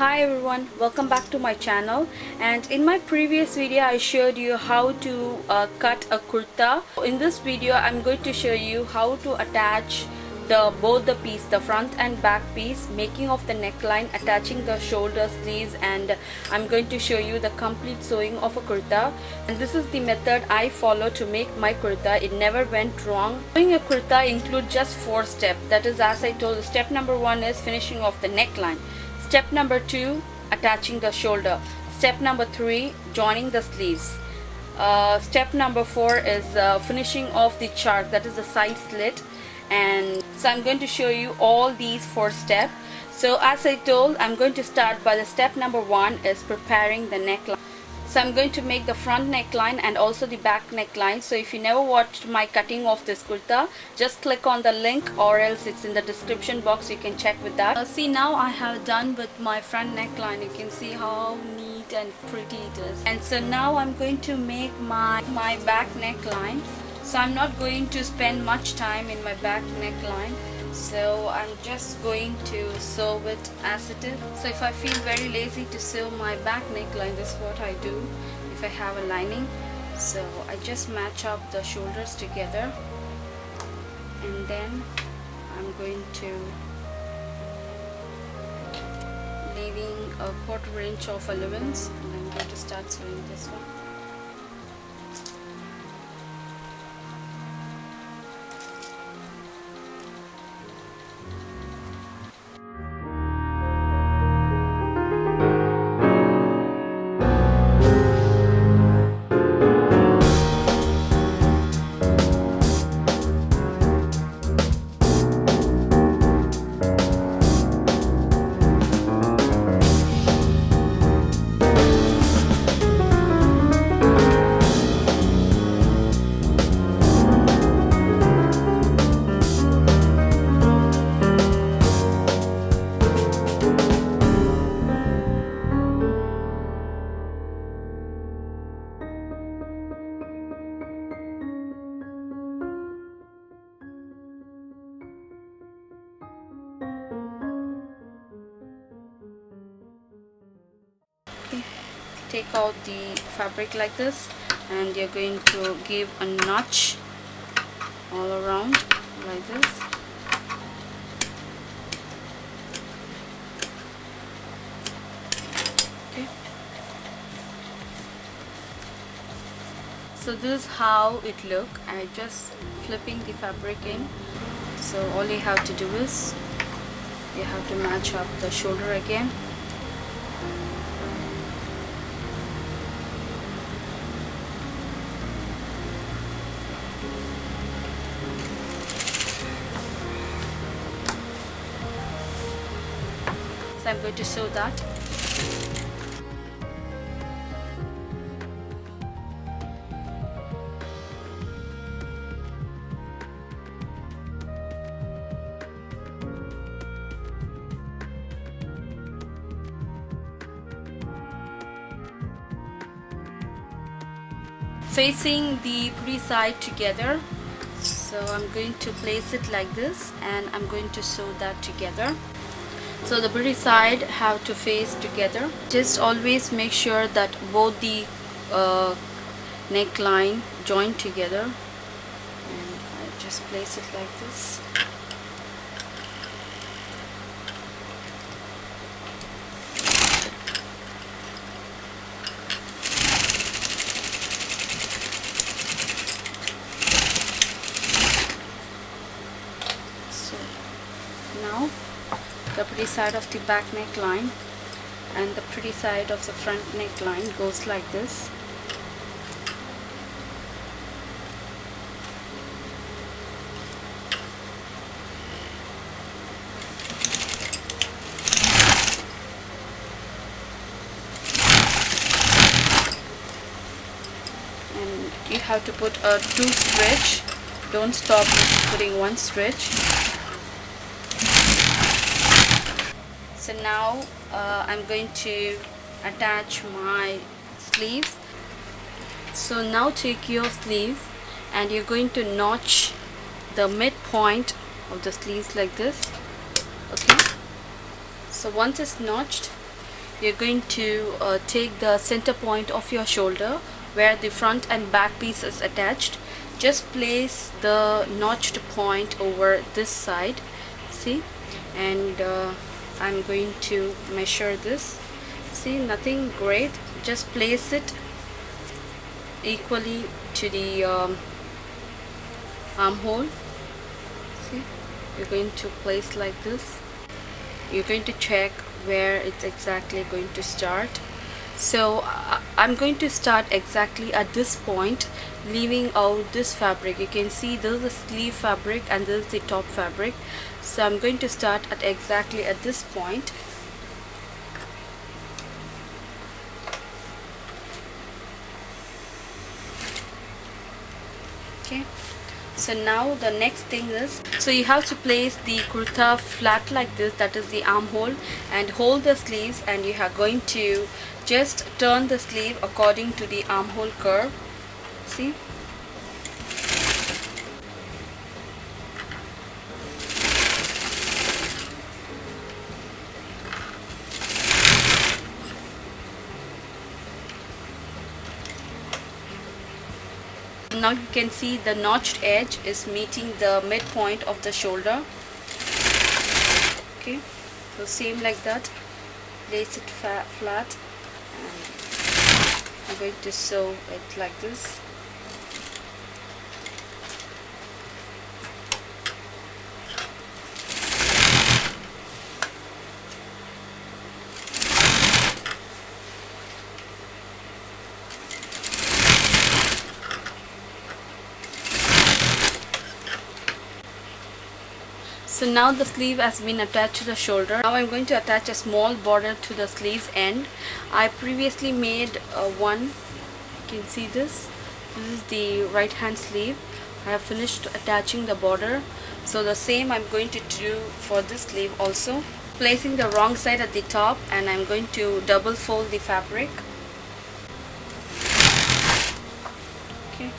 Hi everyone, welcome back to my channel. And in my previous video I showed you how to cut a kurta. In this video I'm going to show you how to attach both the piece, the front and back piece, making of the neckline, attaching the shoulder sleeves, and I'm going to show you the complete sewing of a kurta. And this is the method I follow to make my kurta. It never went wrong. Sewing a kurta includes just 4 steps. That is, as I told, step number 1 is finishing off the neckline. Step number 2, attaching the shoulder. Step number 3, joining the sleeves. Step number 4 is finishing off the chart, that is the side slit. And so I'm going to show you all these 4 steps. So as I told, I'm going to start by the step number 1 is preparing the neckline. So I'm going to make the front neckline and also the back neckline. So if you never watched my cutting of this kurta, just click on the link, or else it's in the description box, you can check with that. See, now I have done with my front neckline. You can see how neat and pretty it is. And so now I'm going to make my back neckline. So I'm not going to spend much time in my back neckline. So I'm just going to sew it as it is. So if I feel very lazy to sew my back neckline, this is what I do if I have a lining. So I just match up the shoulders together, and then I'm going to leaving a 1/4 inch of allowance, and I'm going to start sewing this one. Take out the fabric like this, and you're going to give a notch all around like this. Okay. So this is how it look. I just flipping the fabric in. So all you have to do is you have to match up the shoulder again. So I'm going to sew that. Facing the pretty side together. So I'm going to place it like this, and I'm going to sew that together. So the pretty side have to face together. Just always make sure that both the neckline join together, and I just place it like this. So now the pretty side of the back neckline and the pretty side of the front neckline goes like this. And you have to put a 2 stitch. Don't stop putting 1 stitch. So now I'm going to attach my sleeves. So now take your sleeve and you're going to notch the midpoint of the sleeves like this. Okay, so once it's notched, you're going to take the center point of your shoulder where the front and back piece is attached. Just place the notched point over this side, see, and I'm going to measure this. See, nothing great, just place it equally to the armhole. See, you're going to place like this. You're going to check where it's exactly going to start. So I'm going to start exactly at this point, leaving out this fabric. You can see this is the sleeve fabric and this is the top fabric. So I'm going to start at exactly at this point. Okay, so now the next thing is, so you have to place the kurta flat like this, that is the armhole, and hold the sleeves, and you are going to just turn the sleeve according to the armhole curve. See, now you can see the notched edge is meeting the midpoint of the shoulder. Okay, so same like that, place it flat, and I'm going to sew it like this. So now the sleeve has been attached to the shoulder. Now I'm going to attach a small border to the sleeve's end. I previously made one. You can see this. This is the right hand sleeve. I have finished attaching the border. So the same I'm going to do for this sleeve also. Placing the wrong side at the top, and I'm going to double fold the fabric. Okay.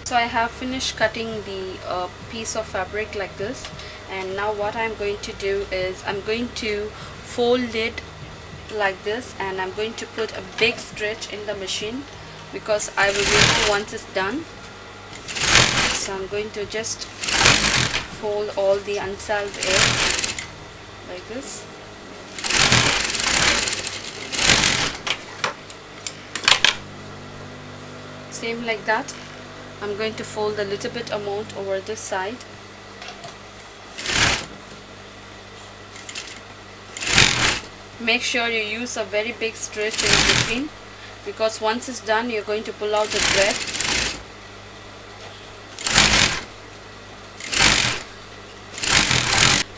So I have finished cutting the piece of fabric like this, and now what I'm going to do is I'm going to fold it like this, and I'm going to put a big stitch in the machine because I will remove once it's done. So I'm going to just fold all the unsalved edge like this. Same like that. I'm going to fold a little bit amount over this side. Make sure you use a very big stitch in between, because once it's done you're going to pull out the thread.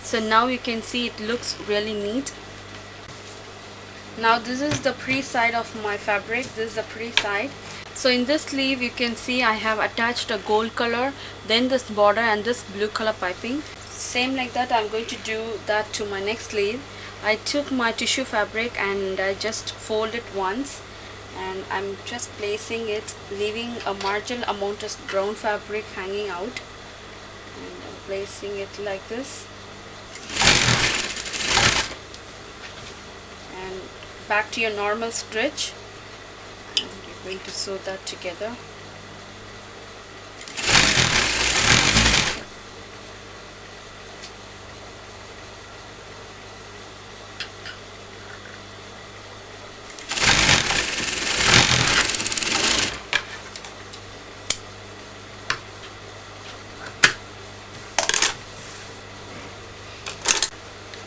So now you can see it looks really neat. Now this is the pre-side of my fabric. This is the pre-side. So in this sleeve you can see I have attached a gold color, then this border and this blue color piping. Same like that I'm going to do that to my next sleeve. I took my tissue fabric and I just fold it once, and I'm just placing it, leaving a marginal amount of brown fabric hanging out, and I'm placing it like this, and back to your normal stitch, and you're going to sew that together.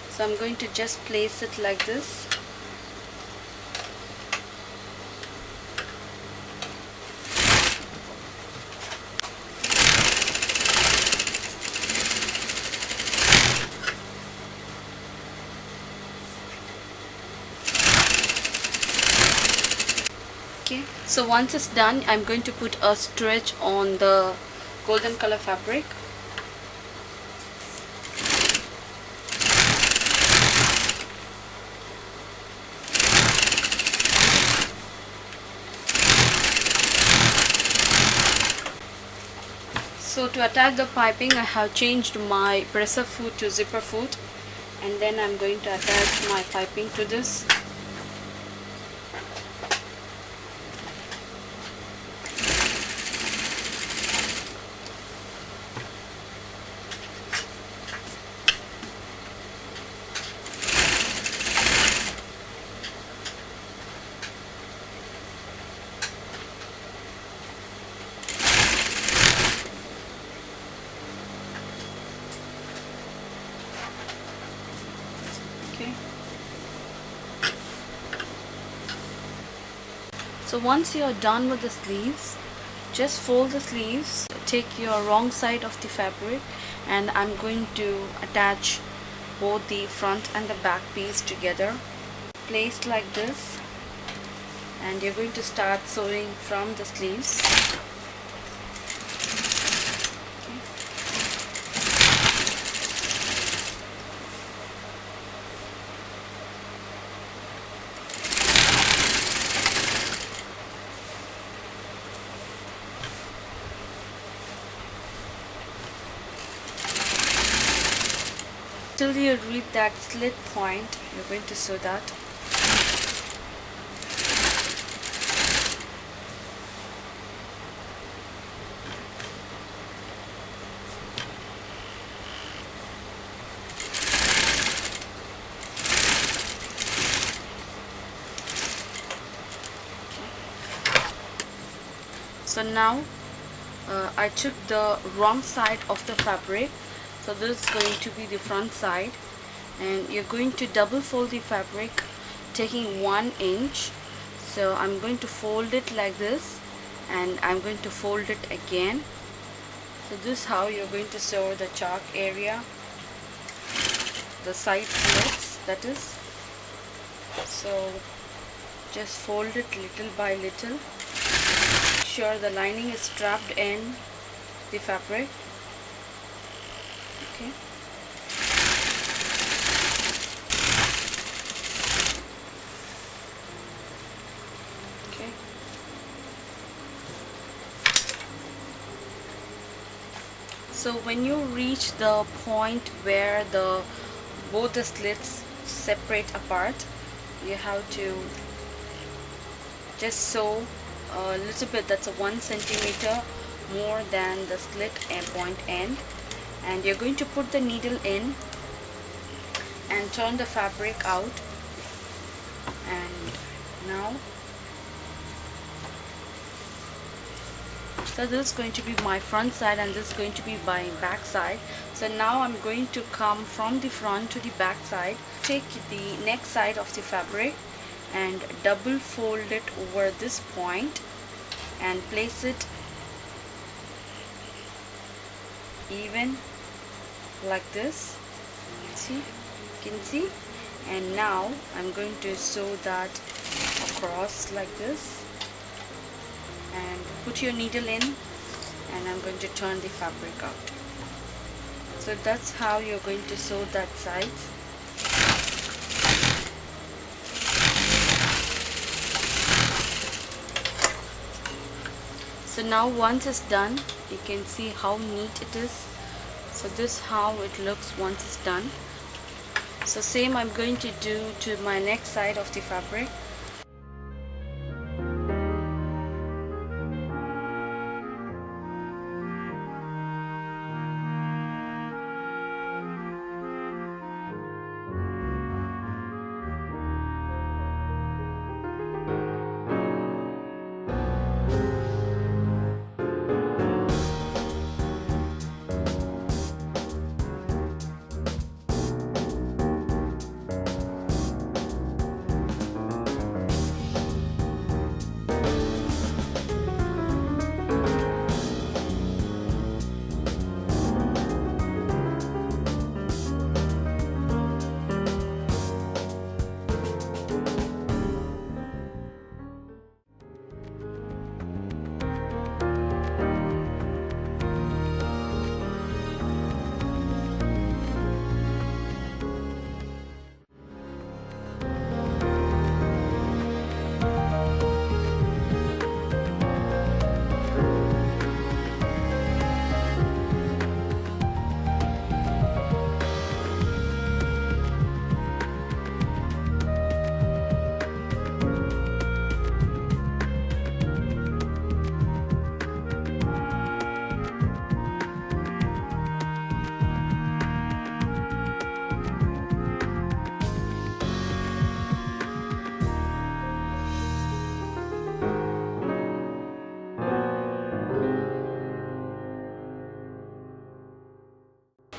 So I'm going to just place it like this. Okay, so once it's done, I'm going to put a stitch on the golden color fabric. So to attach the piping, I have changed my presser foot to zipper foot, and then I'm going to attach my piping to this. Okay. So once you are done with the sleeves, just fold the sleeves, take your wrong side of the fabric, and I'm going to attach both the front and the back piece together. Placed like this, and you're going to start sewing from the sleeves. Till you reach that slit point, you're going to sew that. So now I took the wrong side of the fabric, so this is going to be the front side, and you're going to double fold the fabric taking 1 inch. So I'm going to fold it like this, and I'm going to fold it again. So this is how you're going to sew the chalk area, the side slits, that is. So just fold it little by little. Make sure the lining is strapped in the fabric. Okay. Okay. So when you reach the point where both the slits separate apart, you have to just sew a little bit, that's a 1 centimeter more than the slit and point end, and you're going to put the needle in and turn the fabric out. And now, so this is going to be my front side and this is going to be my back side. So now I'm going to come from the front to the back side, take the neck side of the fabric and double fold it over this point and place it even like this. See, you can see. And now I'm going to sew that across like this, and put your needle in, and I'm going to turn the fabric out. So that's how you're going to sew that sides. So now once it's done, you can see how neat it is. So this is how it looks once it's done. So same I'm going to do to my next side of the fabric.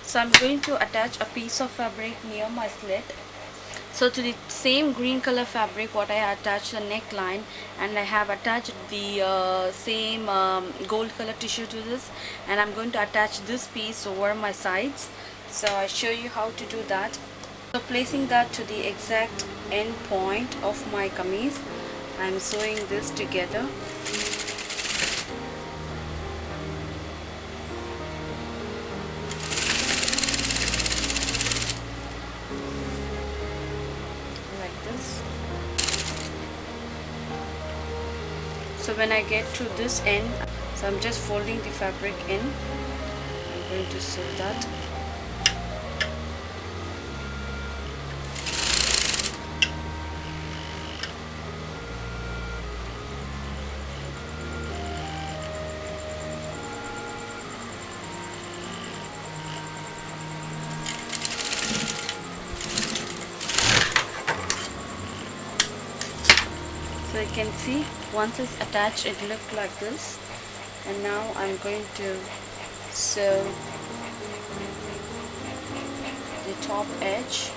So I'm going to attach a piece of fabric near my slit. So to the same green color fabric what I attached the neckline, and I have attached the same gold color tissue to this, and I'm going to attach this piece over my sides. So I'll show you how to do that. So placing that to the exact end point of my kameez, I'm sewing this together. So when I get to this end, so I'm just folding the fabric in. I'm going to sew that. So you can see once it's attached it looked like this, and now I'm going to sew the top edge.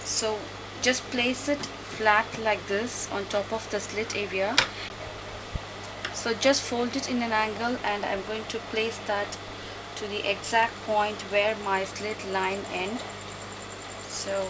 So just place it flat like this on top of the slit area. So just fold it in an angle, and I'm going to place that to the exact point where my slit line ends. So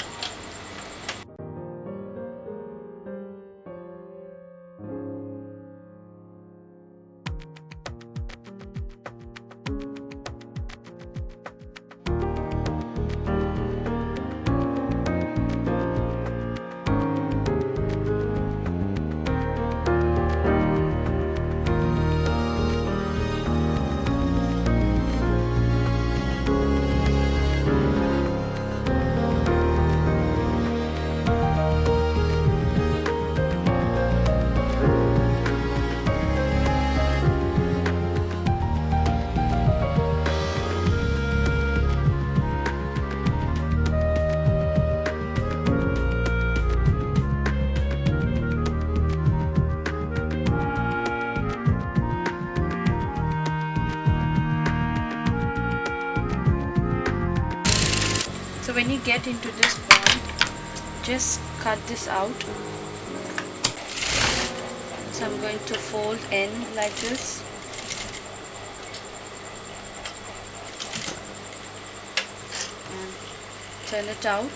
when you get into this point, just cut this out. So I'm going to fold in like this. And turn it out.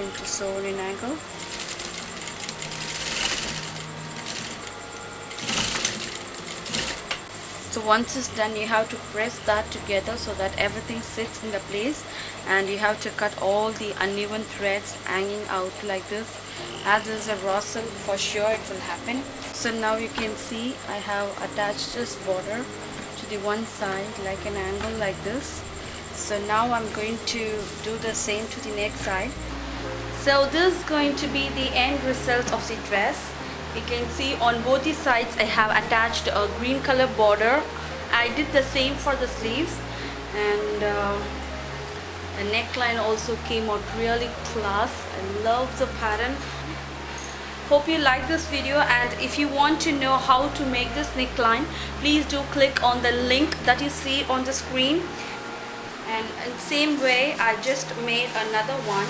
going to sew in an angle. So once it's done, you have to press that together so that everything sits in the place, and you have to cut all the uneven threads hanging out like this. As there's a raw silk, for sure it will happen. So now you can see I have attached this border to the one side like an angle like this. So now I'm going to do the same to the next side. So this is going to be the end result of the dress. You can see on both the sides I have attached a green color border. I did the same for the sleeves, and the neckline also came out really class. I love the pattern. Hope you like this video, and if you want to know how to make this neckline, please do click on the link that you see on the screen. And in the same way, I just made another one.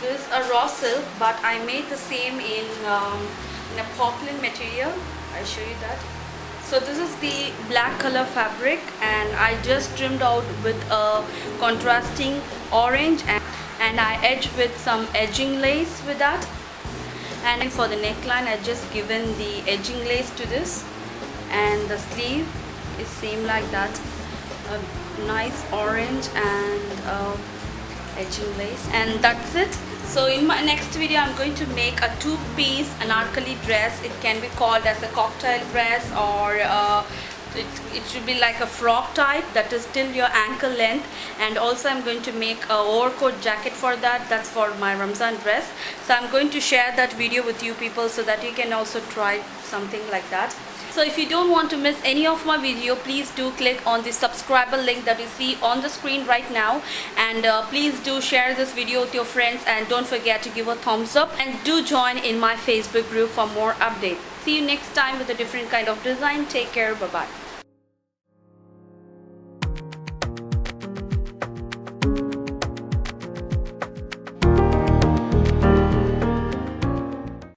This is a raw silk, but I made the same in a poplin material. I'll show you that. So this is the black color fabric, and I just trimmed out with a contrasting orange, and I edged with some edging lace with that. And for the neckline, I just given the edging lace to this, and the sleeve is same like that, a nice orange and edging lace, and that's it. So in my next video, I'm going to make a two-piece anarkali dress. It can be called as a cocktail dress, or it should be like a frock type that is till your ankle length. And also I'm going to make a overcoat jacket for that. That's for my Ramzan dress. So I'm going to share that video with you people so that you can also try something like that. So if you don't want to miss any of my video, please do click on the subscriber link that you see on the screen right now, and please do share this video with your friends, and don't forget to give a thumbs up, and do join in my Facebook group for more updates. See you next time with a different kind of design. Take care. Bye bye.